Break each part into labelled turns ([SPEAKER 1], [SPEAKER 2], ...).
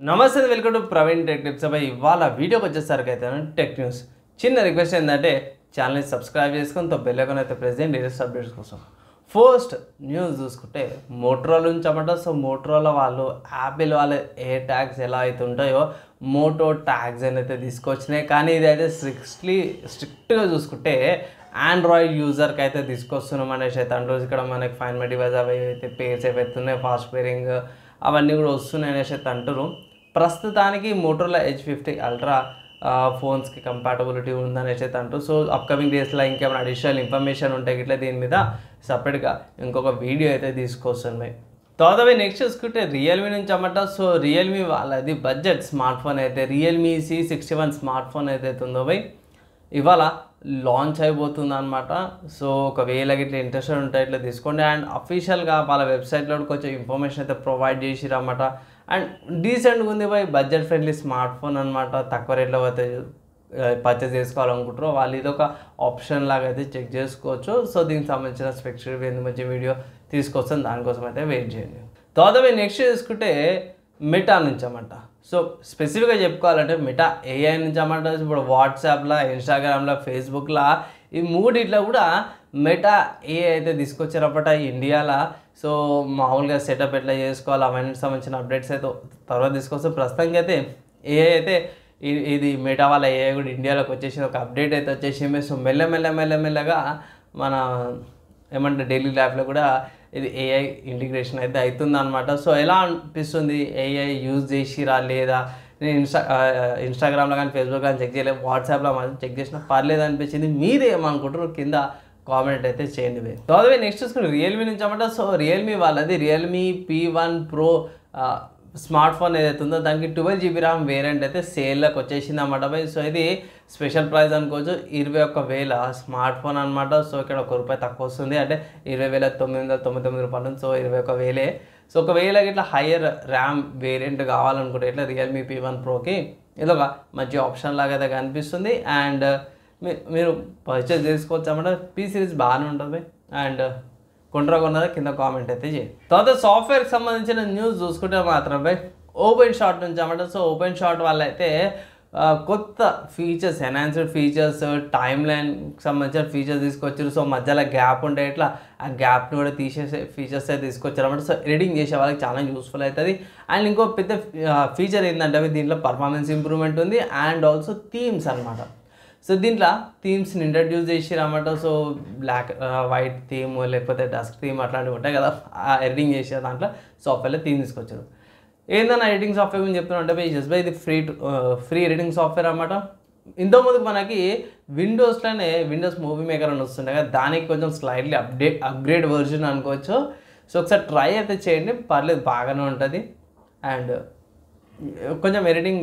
[SPEAKER 1] నమస్తే welcome to Praveen tech tips అబ్బాయి ఇవాళ వీడియోకి వచ్చేసరికి అయితే టెక్ న్యూస్ చిన్న రిక్వెస్ట్ ఏంటంటే ఛానల్ని సబ్స్క్రైబ్ చేసుకొని బెల్ ఐకాన్ అయితే ప్రెస్ చేయండి లేటెస్ట్ అప్డేట్స్ కోసం ఫస్ట్ న్యూస్ చూసుకుంటే మోటరోలా నుంచి అన్నమాట. సో మోటరోలా వాళ్ళు యాపిల్ వాళ్ళ ఏ ట్యాగ్స్ ఎలా అయితే ఉంటాయో మోటో ట్యాగ్స్ అయితే తీసుకొచ్చినాయి. కానీ ఇది అయితే స్ట్రిక్ట్గా చూసుకుంటే ఆండ్రాయిడ్ యూజర్కి అయితే తీసుకొస్తున్నాం అనేసి అయితే అంటారు. ఇక్కడ మనకి ఫైన్ మై డివైస్ అవి అయితే పేర్స్ ఏవైతున్నాయి ఫాస్ట్ పేరింగ్ అవన్నీ కూడా వస్తున్నాయి అనేసి అయితే అంటారు. ప్రస్తుతానికి మోటరోలా H50 అల్ట్రా ఫోన్స్కి కంపాటబిలిటీ ఉందనేసి అయితే అంటారు. సో అప్కమింగ్ డేస్లో ఇంకేమైనా అడిషనల్ ఇన్ఫర్మేషన్ ఉంటాయి ఇట్లా దీని మీద సపరేట్గా ఇంకొక వీడియో అయితే తీసుకొస్తున్నాయి. తర్వాత నెక్స్ట్ చూసుకుంటే రియల్మీ నుంచి అన్నమాట. సో రియల్మీ వాళ్ళది బడ్జెట్ స్మార్ట్ ఫోన్ అయితే రియల్మీ C61 స్మార్ట్ ఫోన్ అయితే ఉందో ఇవాళ లాంచ్ అయిపోతుంది అనమాట. సో ఒకవేళ ఇట్లా ఇంట్రెస్టెడ్ ఉంటే ఇట్లా తీసుకోండి. అండ్ అఫీషియల్గా వాళ్ళ వెబ్సైట్లో కొంచెం ఇన్ఫర్మేషన్ అయితే ప్రొవైడ్ చేసిరన్నమాట. అండ్ డీసెంట్గా ఉంది బడ్జెట్ ఫ్రెండ్లీ స్మార్ట్ ఫోన్ అనమాట. తక్కువ రేట్లో అయితే పర్చేస్ చేసుకోవాలనుకుంటారో వాళ్ళు ఇది ఒక ఆప్షన్ లాగా అయితే చెక్ చేసుకోవచ్చు. సో దీనికి సంబంధించిన స్పెక్స్ మంచి వీడియో తీసుకొస్తాను, దానికోసం అయితే వెయిట్ చేయండి. తర్వాత నెక్స్ట్ చూసుకుంటే మెటా నుంచి అన్నమాట. సో స్పెసిఫిక్గా చెప్పుకోవాలంటే మెటా AI నుంచి అన్నమాట. ఇప్పుడు వాట్సాప్లో, ఇన్స్టాగ్రామ్లో, ఫేస్బుక్లో ఈ మూడిట్లో కూడా మెటా AI అయితే తీసుకొచ్చారన్నమాట ఇండియాలో. సో మామూలుగా సెటప్ ఎట్లా చేసుకోవాలి అవన్నీ సంబంధించిన అప్డేట్స్ అయితే తర్వాత తీసుకొస్తే ప్రస్తుతానికి అయితే AI అయితే ఇది మెటా వాళ్ళ AI కూడా ఇండియాలోకి వచ్చేసి ఒక అప్డేట్ అయితే వచ్చేసి సో మెల్లగా మన ఏమంటే డైలీ లైఫ్లో కూడా ఇది AI ఇంటిగ్రేషన్ అయితే అవుతుంది అనమాట. సో ఎలా అనిపిస్తుంది AI యూజ్ చేసిరా లేదా, నేను ఇన్స్టాగ్రామ్లో కానీ ఫేస్బుక్ కానీ చెక్ చేయలేదు, వాట్సాప్లో మాత్రం చెక్ చేసినా పర్లేదు అనిపించింది. మీరు ఏమనుకుంటారు కింద కామెంట్ అయితే చేయండి. తర్వాత నెక్స్ట్ చూసుకుని రియల్మీ నుంచి అన్నమాట. సో రియల్మీ వాళ్ళది Realme P1 Pro smart phone ఏదైతే ఉందో దానికి 12GB RAM వేరియంట్ అయితే సేల్లోకి వచ్చేసింది అన్నమాట. సో ఇది స్పెషల్ ప్రైస్ అనుకోవచ్చు, 21,000 స్మార్ట్ ఫోన్ అనమాట. సో ఇక్కడ ₹1 తక్కువ వస్తుంది, అంటే 20,999 రూపాయలు. సో 21,000. సో ఒకవేళ ఇట్లా హయ్యర్ ర్యామ్ వేరియంట్ కావాలనుకుంటే ఇట్లా రియల్మీ P1 Proకి ఇది ఒక మంచి ఆప్షన్ లాగా అయితే కనిపిస్తుంది. అండ్ మీరు పర్చేస్ చేసుకోవచ్చు అన్నమాట. P సిరీస్ బాగానే ఉంటుంది. అండ్ కొన్నారా కింద కామెంట్ అయితే చేయండి. తర్వాత సాఫ్ట్వేర్కి సంబంధించిన న్యూస్ చూసుకుంటే మాత్రమే ఓపెన్ షాట్ నుంచి అన్నమాట. సో ఓపెన్ షాట్ వాళ్ళైతే కొత్త ఫీచర్స్, ఎన్హాన్స్డ్ ఫీచర్స్, టైమ్ లైన్కి సంబంధించిన ఫీచర్స్ తీసుకొచ్చారు. సో మధ్యలో గ్యాప్ ఉంటే ఇట్లా ఆ గ్యాప్ని కూడా తీసేసే ఫీచర్స్ అయితే తీసుకొచ్చారు అన్నమాట. సో ఎడిటింగ్ చేసే వాళ్ళకి చాలా యూస్ఫుల్ అవుతుంది. అండ్ ఇంకో పెద్ద ఫీచర్ ఏంటంటే దీంట్లో పర్ఫార్మెన్స్ ఇంప్రూవ్మెంట్ ఉంది అండ్ ఆల్సో థీమ్స్ అనమాట. సో దీంట్లో థీమ్స్ని ఇంట్రడ్యూస్ చేసిరన్నమాట. సో బ్లాక్ వైట్ థీమ్ లేకపోతే డస్క్ థీమ్ అట్లాంటివి ఉంటాయి కదా, ఆ ఎడిటింగ్ చేసే దాంట్లో సాఫ్ట్వేర్లో థీమ్ తీసుకొచ్చారు. ఏందన్నా ఎడిటింగ్ సాఫ్ట్వేర్ గురించి చెప్తున్నా అంటే ఇది ఫ్రీ ఎడిటింగ్ సాఫ్ట్వేర్ అన్నమాట. ఇంతకుముందుకు మనకి విండోస్లోనే విండోస్ మూవీ మేకర్ అని వస్తుండే కదా, దానికి కొంచెం స్లైట్లీ అప్గ్రేడ్ వర్జన్ అనుకోవచ్చు. సో ఒకసారి ట్రై అయితే చేయండి, పర్లేదు బాగానే ఉంటుంది. అండ్ కొంచెం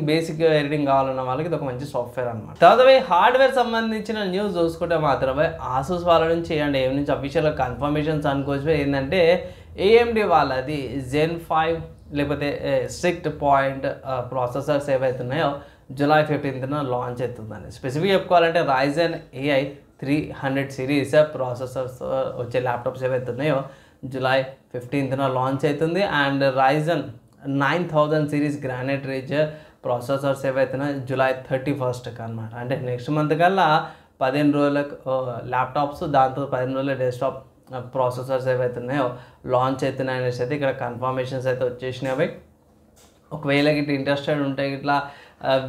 [SPEAKER 1] బేసిక్ ఎడిటింగ్ కావాలన్న వాళ్ళకి ఇది ఒక మంచి సాఫ్ట్వేర్ అనమాట. తర్వాత హార్డ్వేర్ సంబంధించిన న్యూస్ చూసుకుంటే మాత్రమే ఆసూస్ వాళ్ళ నుంచి అండ్ ఏం నుంచి అఫీషియల్గా కన్ఫర్మేషన్స్ అనుకోవచ్చు. ఏంటంటే AMD వాళ్ళది Zen 5 లేకపోతే స్ట్రిక్ట్ పాయింట్ ప్రాసెసర్స్ ఏవైతున్నాయో July 15th లాంచ్ అవుతుందని. స్పెసిఫిక్గా చెప్పుకోవాలంటే Ryzen AI 300 సిరీస్ ప్రాసెసర్స్ వచ్చే ల్యాప్టాప్స్ ఏవైతున్నాయో July 15th లాంచ్ అవుతుంది. And Ryzen 9000 series granite rich processors ఏవైతున్నాయో July 31st అనమాట. అంటే నెక్స్ట్ మంత్ కల్లా 15 రోజులకు ల్యాప్టాప్స్, దాంతో 15 రోజుల డెస్క్టాప్ ప్రాసెసర్స్ ఏవైతున్నాయో లాంచ్ అవుతున్నాయి అనేసి అయితే ఇక్కడ కన్ఫర్మేషన్స్ అయితే వచ్చేసినవి. ఒకవేళ ఇట్లా ఇంట్రెస్టెడ్ ఉంటే ఇట్లా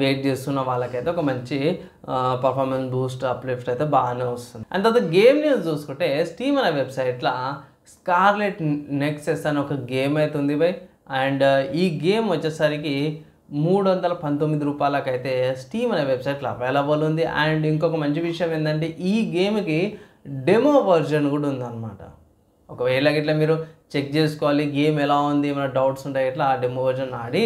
[SPEAKER 1] వెయిట్ చేస్తున్న వాళ్ళకైతే ఒక మంచి పర్ఫార్మెన్స్ బూస్ట్ అప్లిఫ్ట్ అయితే బాగానే వస్తుంది. అండ్ తర్వాత గేమ్ న్యూస్ చూసుకుంటే స్టీమ్ అనే వెబ్సైట్లో స్కార్లెట్ నెక్సస్ అని ఒక గేమ్ అయితే ఉంది అండ్ ఈ గేమ్ వచ్చేసరికి $319 అయితే స్టీమ్ అనే వెబ్సైట్లో అవైలబుల్ ఉంది. అండ్ ఇంకొక మంచి విషయం ఏంటంటే ఈ గేమ్కి డెమో వర్జన్ కూడా ఉందన్నమాట. ఒకవేళ ఇట్లా మీరు చెక్ చేసుకోవాలి గేమ్ ఎలా ఉంది, ఏమైనా డౌట్స్ ఉంటాయి ఇట్లా ఆ డెమో వర్జన్ ఆడి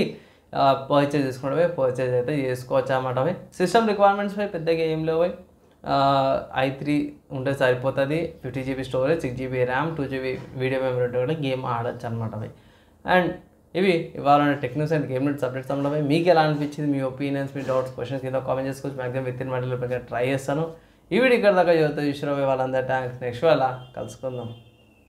[SPEAKER 1] పర్చేజ్ చేసుకోవడమే పర్చేజ్ అయితే చేసుకోవచ్చు అన్నమాట. సిస్టమ్ రిక్వైర్మెంట్స్ పెద్దగా ఏం లేవు. i3 ఉంటే సరిపోతుంది, 50GB storage, 6GB RAM, 2GB video memory కూడా గేమ్ ఆడచ్చు అనమాట. అండ్ ఇవి ఇవాళ techniques and game nets updates ఉండవు. మీకు ఎలా అనిపించింది, మీ ఒపీనియన్స్, మీ డౌట్స్, క్వశ్చన్స్ కింద కామెంట్ చేసుకోవచ్చు. మ్యాక్సిమం వితిన్ మధ్యలో ట్రై చేస్తాను. ఈ వీడియో ఇక్కడ దాకా చదువుతూ చూసిన వాళ్ళందరూ థ్యాంక్స్. నెక్స్ట్ వాళ్ళ కలుసుకుందాం.